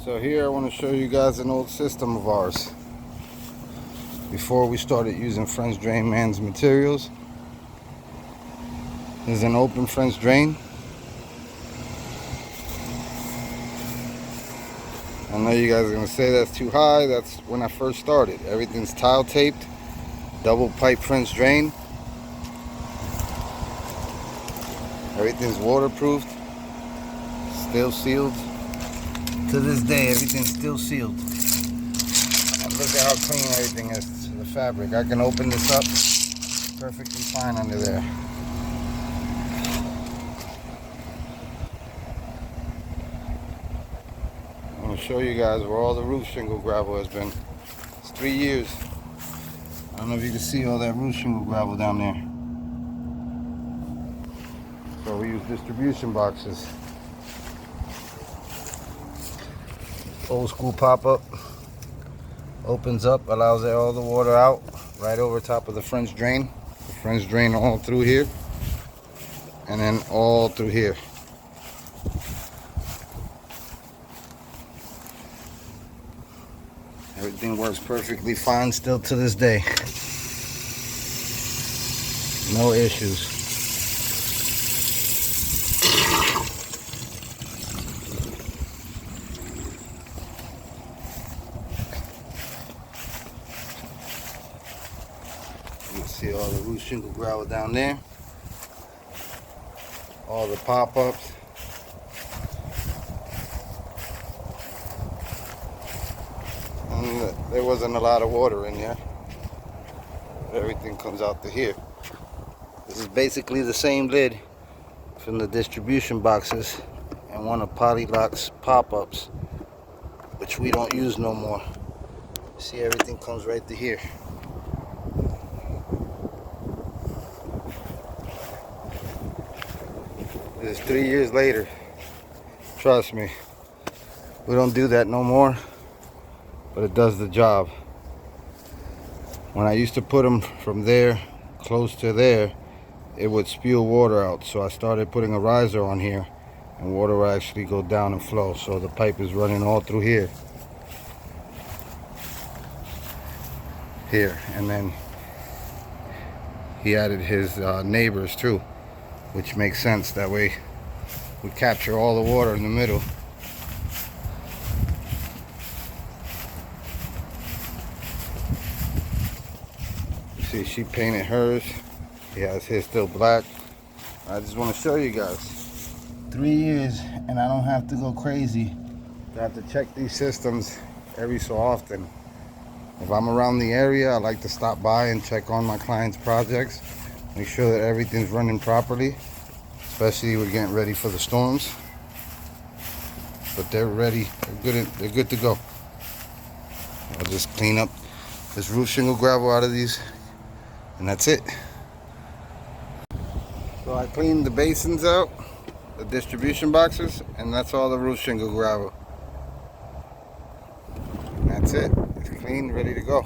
So here I want to show you guys an old system of ours. Before we started using French drain man's materials. This is an open French drain. I know you guys are going to say that's too high. That's when I first started. Everything's tile taped, double pipe French drain. Everything's waterproofed, still sealed. To this day, everything's still sealed. And look at how clean everything is. The fabric. I can open this up perfectly fine under there. I'm going to show you guys where all the roof shingle gravel has been. It's 3 years. I don't know if you can see all that roof shingle gravel down there. So we use distribution boxes. Old school pop-up. Opens up, allows all the water out right over top of the French drain. The French drain all through here. And then all through here. Everything works perfectly fine still to this day. No issues. You can see all the roof shingle gravel down there. All the pop-ups. And there wasn't a lot of water in here. Everything comes out to here. This is basically the same lid from the distribution boxes and one of Polylock's pop-ups, which we don't use no more. See, everything comes right to here. This is 3 years later. Trust me, we don't do that no more, but it does the job. When I used to put them from there close to there, it would spew water out, so I started putting a riser on here and water will actually go down and flow. So the pipe is running all through here, and then he added his neighbors too, which makes sense. That way we capture all the water in the middle. You see, she painted hers. He has his still black. I just want to show you guys. 3 years and I don't have to go crazy. I have to check these systems every so often. If I'm around the area, I like to stop by and check on my clients' projects. Make sure that everything's running properly. Especially we're getting ready for the storms. But they're ready. They're good to go. I'll just clean up this roof shingle gravel out of these, and that's it. So I cleaned the basins out, the distribution boxes, and that's all the roof shingle gravel. And that's it. It's clean, ready to go.